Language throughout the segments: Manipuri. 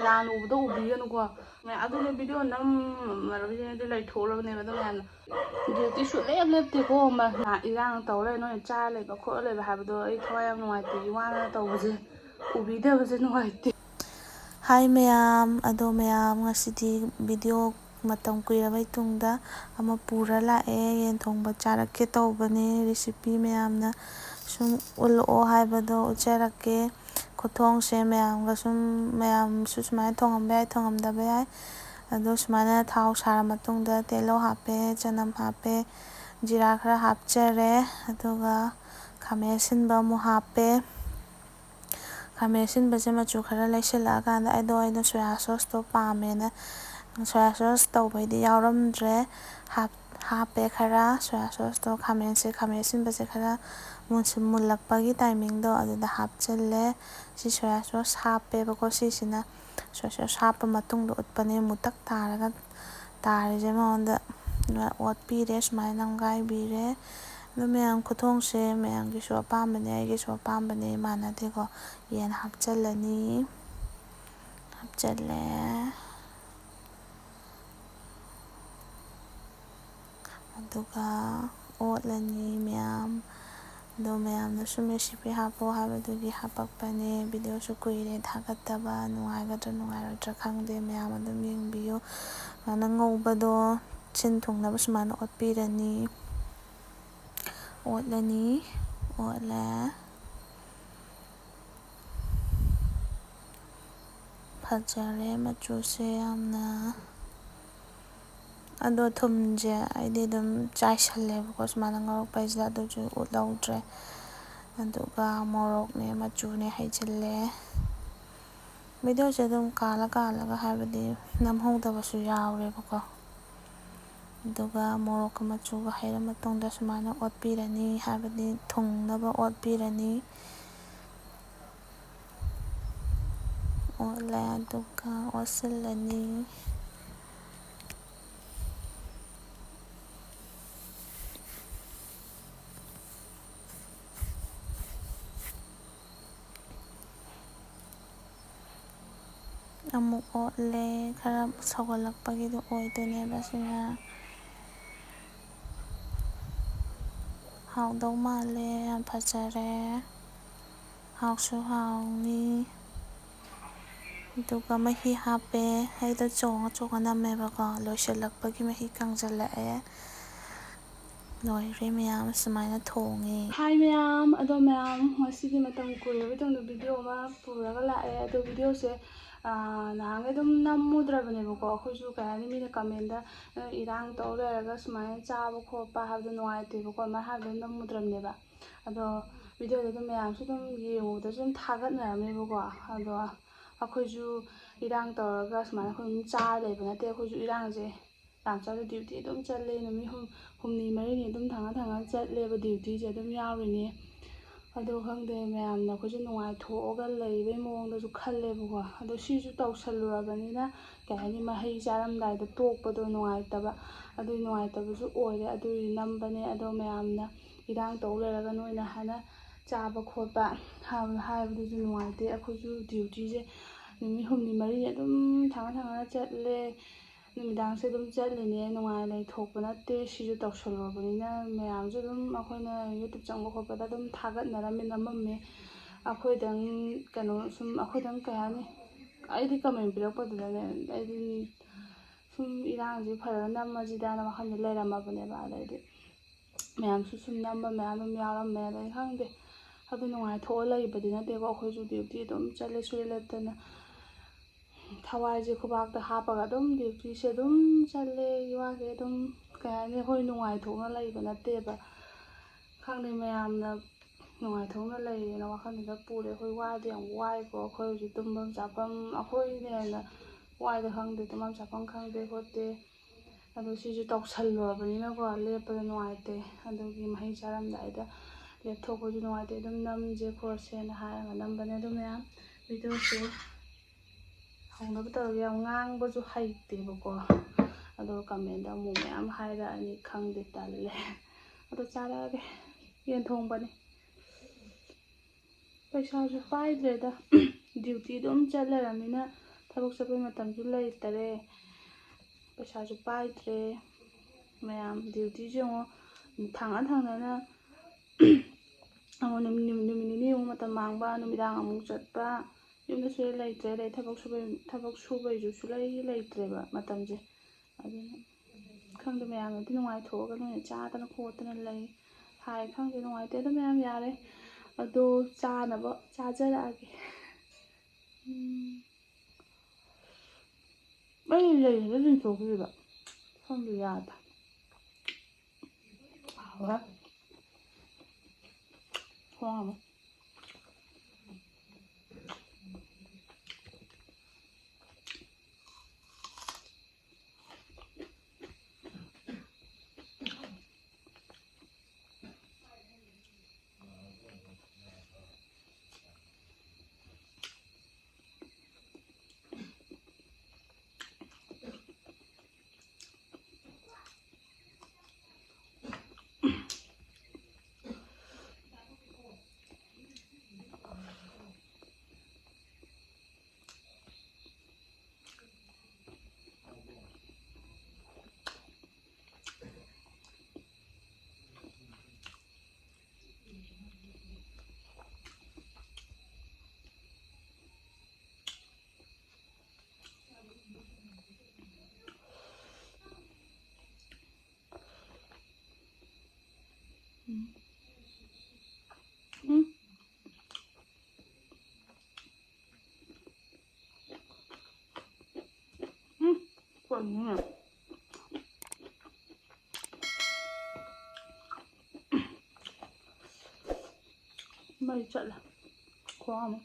ꯂꯥꯟ ꯎꯕꯗꯣ ꯎꯕꯤꯒꯅꯨꯀꯣ ꯑꯗꯨꯅ ꯚꯤꯗꯤꯑꯣ ꯅꯝꯃꯔꯣꯏꯁꯦ ꯂꯩꯊꯣꯛꯂꯕꯅꯦꯕ ꯑꯗꯨ ꯃꯌꯥꯝꯅ ꯗ꯭ꯌꯨꯇꯤ ꯁꯨꯡꯂꯦꯞ ꯂꯦꯞꯇꯦꯀꯣ ꯏꯔꯥꯡ ꯇꯧꯔ ꯂꯩ ꯅꯣꯏꯅ ꯆꯥꯔ ꯂꯩꯕ ꯈꯣꯠꯂ ꯂꯩꯕ ꯍꯥꯏꯕꯗꯣ ꯑꯩ ꯊꯋꯥꯏ ꯌꯥꯝ ꯅꯨꯡꯉꯥꯏꯇꯦ ꯋꯥꯅ ꯇꯧꯕꯁꯦ ꯎꯕꯤꯗꯕꯁꯦ ꯅꯨꯡꯉꯥꯏꯇꯦ ꯍꯥꯏ ꯃꯌꯥꯝ ꯑꯗꯣ ꯃꯌꯥꯝ ꯉꯁꯤꯗꯤ ꯚꯤꯗꯤꯑꯣ ꯃꯇꯝ ꯀꯨꯏꯔꯕꯩ ꯇꯨꯡꯗ ꯑꯃ ꯄꯨꯔ ꯂꯥꯛꯑꯦ ꯌꯦꯟ ꯊꯣꯡꯕ ꯆꯥꯔꯛꯀꯦ ꯇꯧꯕꯅꯦ ꯔꯦꯁꯤꯄꯤ ꯃꯌꯥꯝꯅ ꯁꯨꯝ ꯎꯠꯂꯛꯑꯣ ꯍꯥꯏꯕꯗꯣ ꯎꯠꯆꯔꯛꯀꯦ ꯈꯨꯊꯣꯡꯁꯦ ꯃꯌꯥꯝꯁꯨ ꯁꯨꯃꯥꯏꯅ ꯊꯣꯡꯉꯝꯕ ꯌꯥꯏ ꯊꯣꯡꯉꯝꯗꯕ ꯌꯥꯏ ꯑꯗꯣ ꯁꯨꯃꯥꯏꯅ ꯊꯥꯎ ꯁꯥꯔ ꯃꯇꯨꯡꯗ ꯇꯤꯜꯍꯧ ꯍꯥꯞꯄꯦ ꯆꯅꯝ ꯍꯥꯞꯄꯦ ꯖꯤꯔꯥ ꯈꯔ ꯍꯥꯞꯆꯔꯦ ꯑꯗꯨꯒ ꯈꯥꯃꯦꯟ ꯑꯁꯤꯟꯕ ꯑꯃꯨꯛ ꯍꯥꯞꯄꯦ ꯈꯥꯃꯦꯟ ꯑꯁꯤꯟꯕꯁꯦ ꯃꯆꯨ ꯈꯔ ꯂꯩꯁꯤꯜꯂꯛꯑꯀꯥꯟꯗ ꯑꯩꯅ ꯁꯣꯌꯥ ꯁꯣꯁꯇꯣ ꯄꯥꯝꯃꯦꯅ ꯁꯣꯌꯥ ꯁꯣꯁ ꯇꯧꯕꯩꯗꯤ ꯌꯥꯎꯔꯝꯗ꯭ꯔꯦ ꯍꯥꯞꯄꯦ ꯈꯔ ꯁꯣꯌꯥ ꯁꯣꯁꯇꯣ ꯈꯥꯃꯦꯟ ꯑꯁꯤꯟꯕꯁꯦ ꯈꯔ ꯃꯨꯜꯂꯛꯄꯒꯤ ꯇꯥꯏꯃꯤꯡꯗꯣ ꯑꯗꯨꯗ ꯍꯥꯞꯆꯤꯜꯂꯦ ꯁꯤ ꯁꯣꯌꯥ ꯁꯣꯁ ꯍꯥꯞꯄꯦꯕꯀꯣ ꯁꯤꯁꯤꯅ ꯁꯣꯌꯥ ꯁꯣꯁ ꯍꯥꯞꯄ ꯃꯇꯨꯡꯗ ꯎꯠꯄꯅꯦ ꯃꯨꯇꯛ ꯇꯥꯔꯒ ꯇꯥꯔꯤꯁꯦ ꯃꯉꯣꯟꯗ ꯑꯣꯠꯄꯤꯔꯦ ꯁꯨꯃꯥꯏꯅ ꯅꯝꯒꯥꯏꯕꯤꯔꯦ ꯑꯗꯣ ꯃꯌꯥꯝ ꯈꯨꯊꯣꯡꯁꯦ ꯃꯌꯥꯝꯒꯤꯁꯨ ꯑꯄꯥꯝꯕꯅꯦ ꯑꯩꯒꯤꯁꯨ ꯑꯄꯥꯝꯕꯅꯦ ꯃꯥꯟꯅꯗꯦꯀꯣ ꯌꯦꯟ ꯍꯥꯞꯆꯤꯜꯂꯅꯤ ꯍꯥꯞꯆꯤꯜꯂꯦ ꯑꯗꯨꯒ ꯑꯣꯠꯂꯅꯤ ꯑꯗꯣ ꯃꯌꯥꯝꯅ ꯁꯨꯝ ꯔꯦꯁꯤꯄꯤ ꯍꯥꯞꯄꯣ ꯍꯥꯏꯕꯗꯨꯒꯤ ꯍꯥꯞꯄꯛꯄꯅꯦ ꯚꯤꯗꯤꯑꯣꯁꯨ ꯀꯨꯏꯔꯦ ꯊꯥꯒꯠꯇꯕ ꯅꯨꯡꯉꯥꯏꯒꯗ꯭ꯔꯥ ꯅꯨꯡꯉꯥꯏꯔꯣꯏꯗ꯭ꯔꯥ ꯈꯪꯗꯦ ꯃꯌꯥꯝ ꯑꯗꯨꯝ ꯌꯦꯡꯕꯤꯌꯨ ꯁꯨꯃꯥꯏꯅ ꯉꯧꯕꯗꯣ ꯁꯤꯟ ꯊꯨꯡꯅꯕ ꯁꯨꯃꯥꯏꯅ ꯑꯣꯠꯄꯤꯔꯅꯤ ꯑꯣꯠꯂꯅꯤ ꯑꯣꯠꯂꯦ ꯐꯖꯔꯦ ꯃꯆꯨꯁꯦ ꯌꯥꯝꯅ ꯑꯗꯣ ꯊꯨꯝꯁꯦ ꯑꯩꯗꯤ ꯑꯗꯨꯝ ꯆꯥꯏꯁꯜꯂꯦꯕꯀꯣ ꯁꯨꯃꯥꯏꯅ ꯉꯧꯔꯛꯄꯩꯁꯤꯗ ꯑꯗꯨꯁꯨ ꯎꯠꯍꯧꯗ꯭ꯔꯦ ꯑꯗꯨꯒ ꯃꯣꯔꯣꯛꯅꯦ ꯃꯆꯨꯅꯦ ꯍꯩꯖꯤꯜꯂꯦ ꯚꯤꯗꯤꯑꯣꯁꯦ ꯑꯗꯨꯝ ꯀꯥꯜꯂꯒ ꯍꯥꯏꯕꯗꯤ ꯅꯝꯍꯧꯗꯕꯁꯨ ꯌꯥꯎꯔꯦꯕꯀꯣ ꯑꯗꯨꯒ ꯃꯣꯔꯣꯛꯀ ꯃꯆꯨꯒ ꯍꯩꯔ ꯃꯇꯨꯡꯗ ꯁꯨꯃꯥꯏꯅ ꯑꯣꯠꯄꯤꯔꯅꯤ ꯍꯥꯏꯕꯗꯤ ꯊꯨꯡꯅꯕ ꯑꯣꯠꯄꯤꯔꯅꯤ ꯑꯣꯠꯂꯦ ꯑꯗꯨꯒ ꯑꯣꯠꯁꯤꯜꯂꯅꯤ ꯑꯃꯨꯛ ꯑꯣꯠꯂꯦ ꯈꯔ ꯁꯧꯒꯠꯂꯛꯄꯒꯤꯗꯣ ꯑꯣꯏꯗꯣꯏꯅꯦꯕ ꯁꯤꯅ ꯍꯥꯎꯗꯧ ꯃꯥꯜꯂꯦ ꯌꯥꯝ ꯐꯖꯔꯦ ꯍꯥꯎꯁꯨ ꯍꯥꯎꯅꯤ ꯑꯗꯨꯒ ꯃꯍꯤ ꯍꯥꯞꯄꯦ ꯑꯩꯗꯣ ꯆꯣꯡꯉ ꯅꯝꯃꯦꯕꯀꯣ ꯂꯣꯏꯁꯤꯜꯂꯛꯄꯒꯤ ꯃꯍꯤ ꯀꯪꯁꯤꯜꯂꯛꯑꯦ ꯂꯣꯏꯔꯦ ꯃꯌꯥꯝ ꯁꯨꯃꯥꯏꯅ ꯊꯣꯡꯉꯦ ꯍꯥꯏ ꯃꯌꯥꯝ ꯑꯗꯣ ꯃꯌꯥꯝ ꯉꯁꯤꯗꯤ ꯃꯇꯝ ꯀꯨꯏꯔꯕ ꯃꯇꯨꯡꯗ ꯚꯤꯗꯤꯑꯣ ꯑꯃ ꯄꯨꯔꯒ ꯂꯥꯛꯑꯦ ꯑꯗꯣ ꯚꯤꯗꯤꯑꯣꯁꯦ ꯅꯍꯥꯟꯒꯩ ꯑꯗꯨꯝ ꯅꯝꯃꯨꯗ꯭ꯔꯕꯅꯦꯕꯀꯣ ꯑꯩꯈꯣꯏꯁꯨ ꯀꯩ ꯍꯥꯏꯅꯤ ꯃꯤꯅ ꯀꯃꯦꯟꯗ ꯏꯔꯥꯡ ꯇꯧ ꯂꯩꯔꯒ ꯁꯨꯃꯥꯏꯅ ꯆꯥꯕ ꯈꯣꯠꯄ ꯍꯥꯏꯕꯗꯣ ꯅꯨꯡꯉꯥꯏꯇꯦꯕꯀꯣ ꯑꯗꯨꯃꯥꯏꯅ ꯍꯥꯏꯕꯗꯣ ꯅꯝꯃꯨꯗ꯭ꯔꯕꯅꯦꯕ ꯑꯗꯣ ꯚꯤꯗꯤꯑꯣꯗꯣ ꯑꯗꯨꯝ ꯃꯌꯥꯝꯁꯨ ꯑꯗꯨꯝ ꯌꯦꯡꯉꯨꯕꯗꯁꯨ ꯑꯗꯨꯝ ꯊꯥꯒꯠꯅꯔꯝꯃꯦꯕꯀꯣ ꯑꯗꯣ ꯑꯩꯈꯣꯏꯁꯨ ꯏꯔꯥꯡ ꯇꯧꯔꯒ ꯁꯨꯃꯥꯏꯅ ꯑꯩꯈꯣꯏ ꯑꯗꯨꯝ ꯆꯥꯔ ꯂꯩꯕ ꯅꯠꯇꯦ ꯑꯩꯈꯣꯏꯁꯨ ꯏꯔꯥꯡꯁꯦ ꯌꯥꯝ ꯆꯠꯂꯦ ꯗ꯭ꯌꯨꯇꯤ ꯑꯗꯨꯝ ꯆꯠꯂꯦ ꯅꯨꯃꯤꯠ ꯍꯨꯝꯅꯤ ꯃꯔꯤꯅꯤ ꯑꯗꯨꯝ ꯊꯪꯉ ꯆꯠꯂꯦꯕ ꯗ꯭ꯌꯨꯇꯤꯁꯦ ꯑꯗꯨꯝ ꯌꯥꯎꯔꯤꯅꯦ ꯑꯗꯣ ꯈꯪꯗꯦ ꯃꯌꯥꯝꯅ ꯑꯩꯈꯣꯏꯁꯨ ꯅꯨꯡꯉꯥꯏꯊꯣꯛꯑꯒ ꯂꯩꯕꯩ ꯃꯑꯣꯡꯗꯁꯨ ꯈꯜꯂꯦꯕꯀꯣ ꯑꯗꯣ ꯁꯤꯁꯨ ꯇꯧꯁꯜꯂꯨꯔꯕꯅꯤꯅ ꯀꯩ ꯍꯥꯏꯅꯤ ꯃꯍꯩ ꯆꯥꯔꯝꯗꯥꯏꯗ ꯇꯣꯛꯄꯗꯣ ꯅꯨꯡꯉꯥꯏꯇꯕ ꯑꯗꯨꯒꯤ ꯅꯨꯡꯉꯥꯏꯇꯕꯁꯨ ꯑꯣꯏꯔꯦ ꯑꯗꯨꯒꯤ ꯅꯝꯕꯅꯦ ꯑꯗꯣ ꯃꯌꯥꯝꯅ ꯏꯔꯥꯡ ꯇꯧ ꯂꯩꯔꯒ ꯅꯣꯏꯅ ꯍꯥꯏꯅ ꯆꯥꯕ ꯈꯣꯠꯄ ꯍꯥꯏꯕꯗꯨꯁꯨ ꯅꯨꯡꯉꯥꯏꯇꯦ ꯑꯩꯈꯣꯏꯁꯨ ꯗ꯭ꯌꯨꯇꯤꯁꯦ ꯅꯨꯃꯤꯠ ꯍꯨꯝꯅꯤ ꯃꯔꯤꯅꯤ ꯑꯗꯨꯝ ꯊꯪꯉ ꯆꯠꯂꯦ ꯅꯨꯃꯤꯗꯥꯡꯁꯦ ꯑꯗꯨꯝ ꯆꯠꯂꯤꯅꯦ ꯅꯨꯡꯉꯥꯏ ꯂꯩꯊꯣꯛꯄ ꯅꯠꯇꯦ ꯁꯤꯁꯨ ꯇꯧꯁꯜꯂꯨꯔꯕꯅꯤ나 ꯃꯌꯥꯝꯁꯨ ꯑꯗꯨꯝ ꯑꯩꯈꯣꯏꯅ ꯌꯨꯇ꯭ꯌꯨꯕ ꯆꯪꯕ ꯈꯣꯠꯄꯗ ꯑꯗꯨꯝ ꯊꯥꯒꯠꯅꯔꯝꯃꯦ ꯅꯝꯃꯝꯃꯦ ꯑꯩꯈꯣꯏꯗꯪ ꯑꯩꯈꯣꯏꯗꯪ ꯀꯩ ꯍꯥꯏꯅꯤ ꯑꯩꯗꯤ ꯀꯃꯦꯟ ꯄꯤꯔꯛꯄꯗꯨꯗꯅꯦ ꯑꯩꯗꯤ ꯁꯨꯝ ꯏꯔꯥꯡꯁꯦ ꯐꯔꯒ ꯅꯝꯃꯁꯤꯗꯥꯅ ꯋꯥꯈꯜꯗ ꯂꯩꯔꯝꯃꯕꯅꯦꯕ ꯑꯗꯩꯗꯤ ꯃꯌꯥꯝꯁꯨ ꯁꯨꯝ ꯅꯝꯕ ꯃꯌꯥꯝ ꯑꯗꯨꯝ ꯌꯥꯎꯔꯝꯃꯦ ꯑꯗꯩ ꯈꯪꯗꯦ ꯑꯗꯨ ꯅꯨꯡꯉꯥꯏꯊꯣꯛꯑ ꯂꯩꯕꯗꯤ ꯅꯠꯇꯦꯀꯣ ꯑꯩꯈꯣꯏꯁꯨ ꯗ꯭ꯌꯨꯇꯤ ꯑꯗꯨꯝ ꯆꯠꯂꯦ ꯁꯨꯡꯂꯦꯞ ꯂꯦꯞꯇꯅ ꯊꯋꯥꯏꯁꯦ ꯈꯨꯕꯥꯛꯇ ꯍꯥꯞꯄꯒ ꯑꯗꯨꯝ ꯗ꯭ꯌꯨꯇꯤꯁꯦ ꯑꯗꯨꯝ ꯆꯠꯂꯦ ꯋꯥꯁꯦ ꯑꯗꯨꯝ ꯀꯩ ꯍꯥꯏꯅꯤ ꯑꯩꯈꯣꯏ ꯅꯨꯡꯉꯥꯏꯊꯣꯛꯅ ꯂꯩꯕ ꯅꯠꯇꯦꯕ ꯈꯪꯗꯦ ꯃꯌꯥꯝꯅ ꯅꯨꯡꯉꯥꯏꯊꯣꯛꯅ ꯂꯩꯔꯦꯅ ꯋꯥꯈꯜꯗꯨꯗ ꯄꯨꯔꯦ ꯑꯩꯈꯣꯏ ꯋꯥꯗꯤ ꯌꯥꯝ ꯋꯥꯏꯀꯣ ꯑꯩꯈꯣꯏ ꯍꯧꯖꯤꯛ ꯇꯨꯝꯐꯝ ꯆꯥꯐꯝ ꯑꯩꯈꯣꯏꯅ ꯍꯦꯟꯅ ꯋꯥꯏꯗ ꯈꯪꯗꯦ ꯇꯨꯝꯐꯝ ꯆꯥꯐꯝ ꯈꯪꯗꯦ ꯈꯣꯠꯇꯦ ꯑꯗꯣ ꯁꯤꯁꯨ ꯇꯧꯁꯜꯂꯨꯔꯕꯅꯤꯅꯀꯣ ꯂꯦꯞꯄꯗ ꯅꯨꯡꯉꯥꯏꯇꯦ ꯑꯗꯨꯒꯤ ꯃꯍꯩ ꯆꯥꯔꯝꯗꯥꯏꯗ ꯂꯦꯞꯊꯣꯛꯄꯁꯨ ꯅꯨꯡꯉꯥꯏꯇꯦ ꯑꯗꯨꯝ ꯅꯝꯁꯦ ꯈꯣꯠꯁꯦꯅ ꯍꯥꯏꯔꯒ ꯅꯝꯕꯅꯦ ꯑꯗꯨ ꯃꯌꯥꯝ ꯚꯤꯗꯤꯑꯣꯁꯦ ꯍꯧꯅꯕ ꯇꯧꯔꯒ ꯌꯥꯝ ꯉꯥꯡꯕꯁꯨ ꯍꯩꯇꯦꯕꯀꯣ ꯑꯗꯣ ꯀꯃꯦꯟꯗ ꯑꯃꯨꯛ ꯃꯌꯥꯝ ꯍꯥꯏꯔꯛꯑꯅꯤ ꯈꯪꯗꯦ ꯇꯜꯂꯦ ꯑꯗꯣ ꯆꯥꯔꯛꯑꯒꯦ ꯌꯦꯟ ꯊꯣꯡꯕꯅꯤ ꯄꯩꯁꯥꯁꯨ ꯄꯥꯏꯗ꯭ꯔꯦꯗ ꯗ꯭ꯌꯨꯇꯤ ꯑꯗꯨꯝ ꯆꯠ ꯂꯩꯔꯕꯅꯤꯅ ꯊꯕꯛ ꯆꯠꯄꯩ ꯃꯇꯝꯁꯨ ꯂꯩꯇꯔꯦ, ꯄꯩꯁꯥꯁꯨ ꯄꯥꯏꯗ꯭ꯔꯦ ꯃꯌꯥꯝ ꯗ꯭ꯌꯨꯇꯤꯁꯨ ꯌꯦꯡꯉꯣ ꯊꯥꯡꯅ ꯑꯃꯨꯛ ꯅꯨꯃꯤꯠ ꯅꯤꯅꯤ ꯑꯃꯨꯛ ꯃꯇꯝ ꯃꯥꯡꯕ, ꯅꯨꯃꯤꯗꯥꯡ ꯑꯃꯨꯛ ꯆꯠꯄ, ꯌꯨꯝꯗꯁꯨ ꯂꯩꯇ꯭ꯔꯦ, ꯑꯗꯩ ꯊꯕꯛ ꯁꯨꯕꯩꯁꯨ ꯁꯨꯡꯂꯩ ꯂꯩꯇ꯭ꯔꯦꯕ ꯃꯇꯝꯁꯦ. ꯑꯗꯨꯅ ꯈꯪꯗꯦ ꯃꯌꯥꯝꯅꯗꯤ ꯅꯨꯡꯉꯥꯏꯊꯣꯛꯑꯒ ꯅꯣꯏꯅ ꯆꯥꯗꯅ ꯈꯣꯠꯇꯅ ꯂꯩ ꯍꯥꯏ, ꯈꯪꯗꯦ ꯅꯨꯡꯉꯥꯏꯇꯦ. ꯑꯗꯣ ꯃꯌꯥꯝ ꯌꯥꯔꯦ, ꯑꯗꯣ ꯆꯥꯅꯕ ꯆꯥꯖꯔꯛꯑꯒꯦ. ꯑꯩ ꯂꯩꯁꯤꯗ ꯆꯤꯡꯊꯣꯛꯈꯤꯕ ꯈꯪꯗꯦ ꯌꯥꯗ. ꯍꯥꯎꯔꯦ ꯊꯣꯡꯉꯝꯃꯦ. ꯀꯩꯅꯣꯅꯦ ꯃꯩ ꯆꯠꯂꯦ ꯈꯨꯍꯥꯎ ꯑꯃ.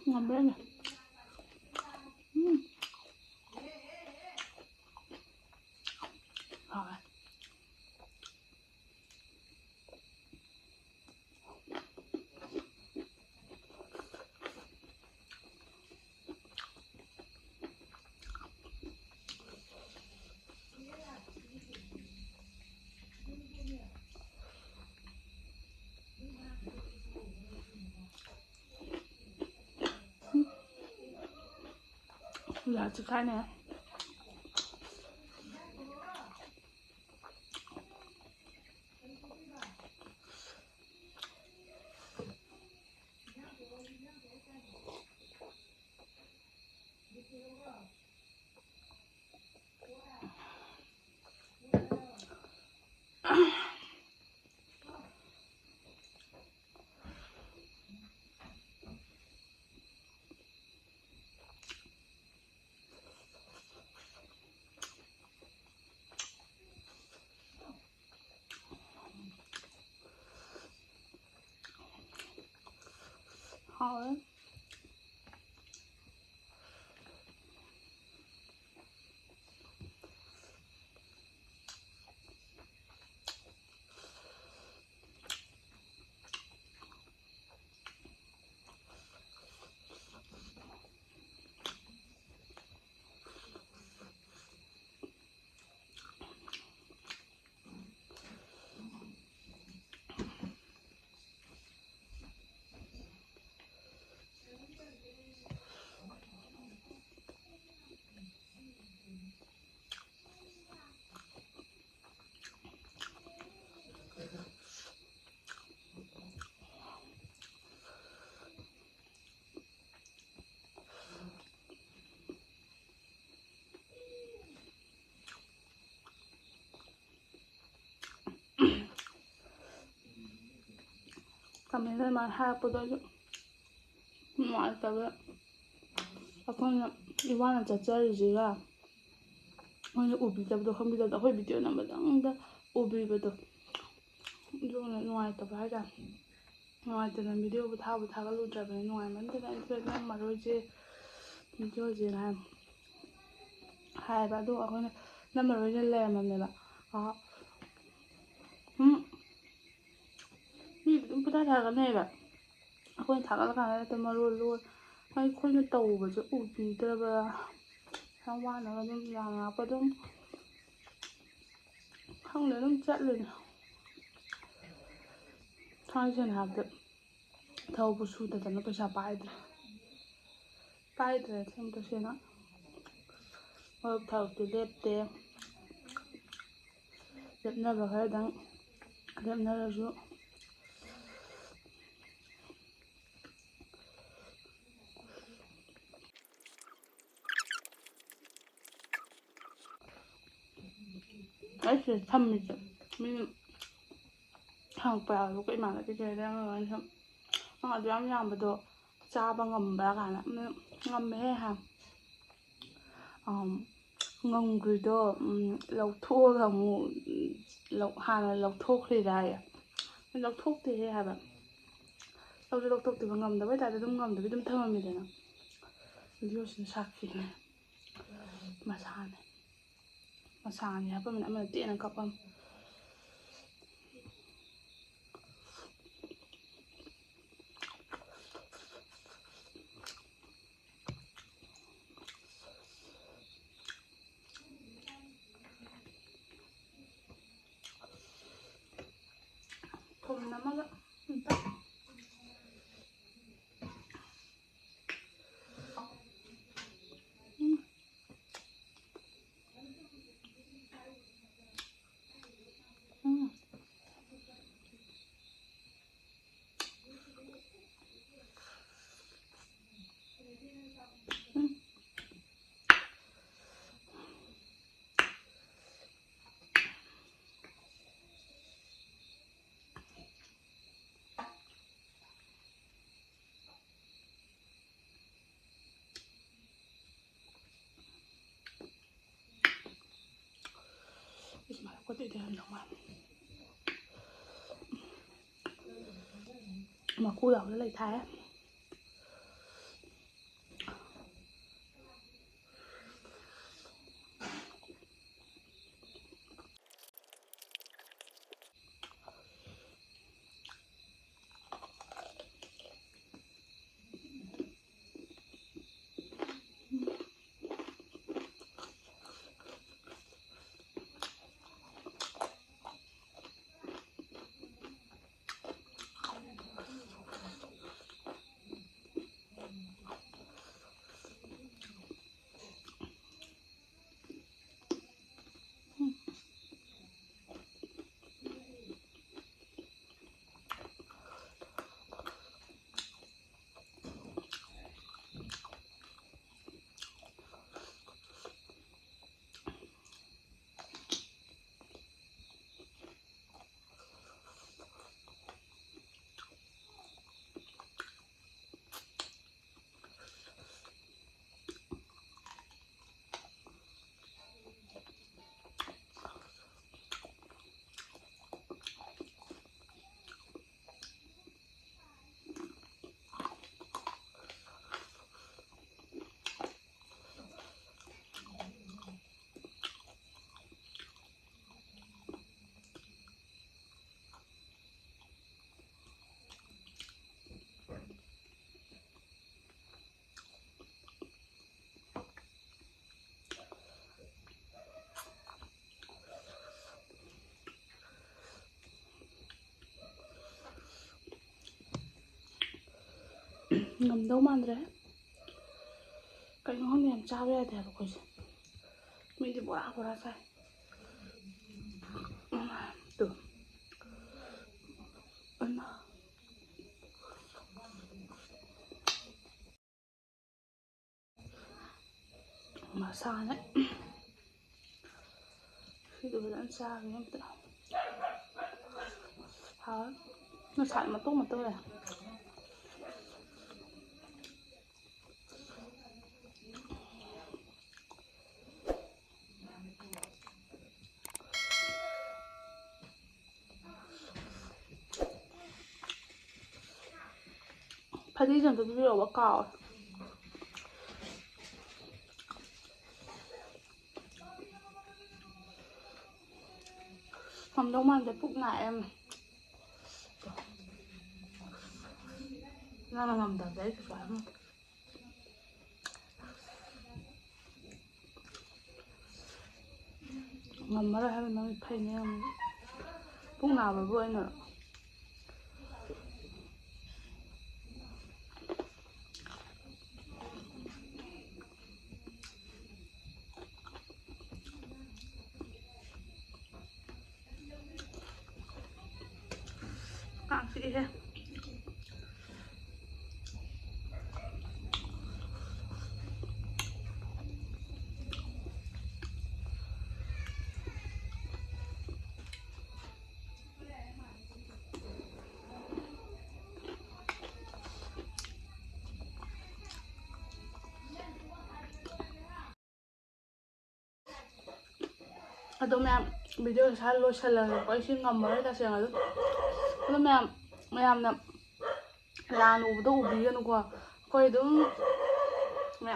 ꯉꯝꯕ꯭ꯔꯅꯦ. ꯍꯥꯎꯋꯦ. ꯂꯥꯛꯆ ꯊꯥꯏꯅꯦ. Hard. Kami na naman hapon doon nuwaitaba akhona iwana chacharisiga moina ubidabdo khambidabdo akhoi video namadangda ubibado jona nuwaitaba haja nuwaitana video bu thagaludrabane nuwaimantada intana maroje video je na haiba do akhona namaroje layamamneba ꯗꯨꯝ ꯄꯨꯊꯥ ꯊꯥꯒꯠꯅꯩꯕ ꯑꯩꯈꯣꯏꯅ ꯊꯥꯒꯠꯂꯀꯥꯟꯗ ꯃꯔꯣꯜ ꯑꯩꯈꯣꯏꯅ ꯇꯧꯕꯁꯦ ꯎꯕꯤꯗ꯭ꯔꯕ ꯌꯥꯝ ꯋꯥꯅꯒ ꯑꯗꯨꯝ ꯂꯥꯡꯉꯛꯄ ꯑꯗꯨꯝ Không để nó chất lên. Thôi trên hạt được. Thâu bù su để nó pesa paidre. Paidre thêm tôi xem nó. Thâu từ đẹp đẹp. Đẹp nó vào cái đắng. Đẹp nó là rượu. Ấy thì thăm mình hàng bèo lúc cái mà cái chơi đang rồi thăm nó ở trong nhà mà đồ cha bằng ngầm bả cả nè ngầm mấy hàng ngầm rồi đó lẩu thua là một lẩu hàng là lẩu thuốc thì đây lẩu thuốc thì hay bạn lẩu thuốc thì bằng ngầm đó với tại tôi ngầm đó với tôi thơm mình thế nào video xin sạc gì này mà sàn này apa mình tiện là cặp không không nắm á mà có thể được không mà cua đậu nó lại thái ngầm đâu mà đấy cái ngon làm sao ra đẹp rồi mình thì bỏ ra sai tưởng mà xa đấy khi tôi ăn xa thì em tự hả nó chạy mà tốt mà tôi này phải đi dần từ video báo cáo không đâu mà để phúc lại em ra là ngầm đợt đấy thì phải không ngầm hay nó phải nè lúc nào mà vui nữa chị he Aduh ma'am, video sa loisꯜꯂꯒ ꯑꯩꯁꯤ ꯉꯝꯃꯔꯣꯏ ꯇꯁꯦꯡꯅ ꯑꯗꯨ ꯃꯌꯥꯝꯅ ꯂꯥꯟ ꯎꯕꯗꯣ ꯎꯕꯤꯒꯅꯨꯀꯣ ꯑꯩꯈꯣꯏ ꯑꯗꯨꯝ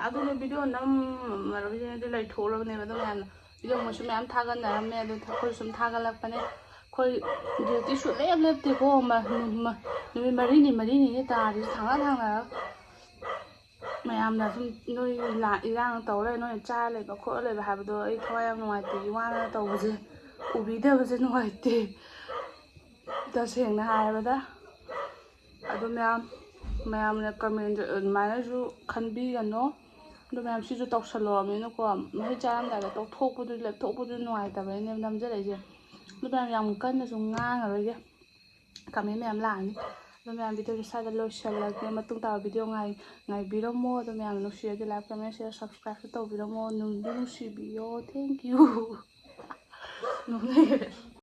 ꯑꯗꯨꯅ ꯚꯤꯗꯤꯑꯣ ꯅꯝꯃꯔꯣꯏꯗꯤ ꯂꯩꯊꯣꯛꯂꯕꯅꯦꯕ ꯑꯗꯨ ꯃꯌꯥꯝꯅ ꯚꯤꯗꯤꯑꯣ ꯃꯣꯏꯁꯨ ꯃꯌꯥꯝ ꯊꯥꯒꯠꯅꯔꯝꯃꯦ ꯑꯗꯨ ꯑꯩꯈꯣꯏ ꯁꯨꯝ ꯊꯥꯒꯠꯂꯛꯄꯅꯦ ꯑꯩꯈꯣꯏ ꯗ꯭ꯌꯨꯇꯤ ꯁꯨꯡꯂꯦꯞ ꯂꯦꯞꯇꯦꯀꯣ ꯅꯨꯃꯤꯠ ꯃꯔꯤꯅꯤ ꯇꯥꯔꯤꯁꯤ ꯊꯥꯡꯅꯔꯒ ꯃꯌꯥꯝꯅ ꯁꯨꯝ ꯅꯣꯏ ꯏꯔꯥꯡ ꯇꯧꯔ ꯅꯣꯏ ꯆꯥꯔ ꯂꯩꯕ ꯈꯣꯠꯂ ꯂꯩꯕ ꯍꯥꯏꯕꯗꯣ ꯑꯩ ꯊꯋꯥꯏ ꯌꯥꯝ ꯅꯨꯡꯉꯥꯏꯇꯦ ꯋꯥꯅ ꯇꯧꯕꯁꯦ ꯎꯕꯤꯗꯕꯁꯦ ꯅꯨꯡꯉꯥꯏꯇꯦ ꯇꯁꯦꯡꯅ ꯍꯥꯏꯔꯕꯗ ꯑꯗꯨ ꯃꯌꯥꯝꯅ ꯀꯃꯦꯟꯗ ꯑꯗꯨꯃꯥꯏꯅꯁꯨ ꯈꯟꯕꯤꯒꯅꯣ ꯑꯗꯨ ꯃꯌꯥꯝ ꯁꯤꯁꯨ ꯇꯧꯁꯜꯂꯨꯔꯕꯅꯤꯅꯀꯣ ꯃꯍꯩ ꯆꯥꯔꯝꯗꯥꯏꯗ ꯂꯦꯞꯊꯣꯛꯄꯗꯨ ꯅꯨꯡꯉꯥꯏꯇꯕꯩꯅꯦ ꯅꯝꯖꯔꯛꯏꯁꯦ ꯑꯗꯨ ꯃꯌꯥꯝ ꯌꯥꯝ ꯀꯟꯅꯁꯨ ꯉꯥꯡꯉꯔꯣꯏꯒꯦ ꯀꯃꯦꯟ ꯃꯌꯥꯝ ꯂꯥꯛꯑꯅꯤ ꯑꯗꯨ ꯃꯌꯥꯝ ꯚꯤꯗꯤꯑꯣꯁꯦ ꯁ꯭ꯋꯥꯏꯗ ꯂꯣꯏꯁꯜꯂꯒꯦ ꯃꯇꯨꯡ ꯇꯥꯕ ꯚꯤꯗꯤꯑꯣ ꯉꯥꯏꯕꯤꯔꯝꯃꯣ ꯑꯗꯨ ꯃꯌꯥꯝ ꯅꯨꯡꯁꯤꯔꯗꯤ ꯂꯥꯏꯛ ꯀꯃꯦꯟ ꯁꯤꯌꯔ ꯁꯕꯁꯀ꯭ꯔꯥꯏꯕꯁꯨ ꯇꯧꯕꯤꯔꯝꯃꯣ ꯅꯨꯡꯁꯤꯕꯤꯌꯣ ꯊꯦꯡꯛ ꯌꯨ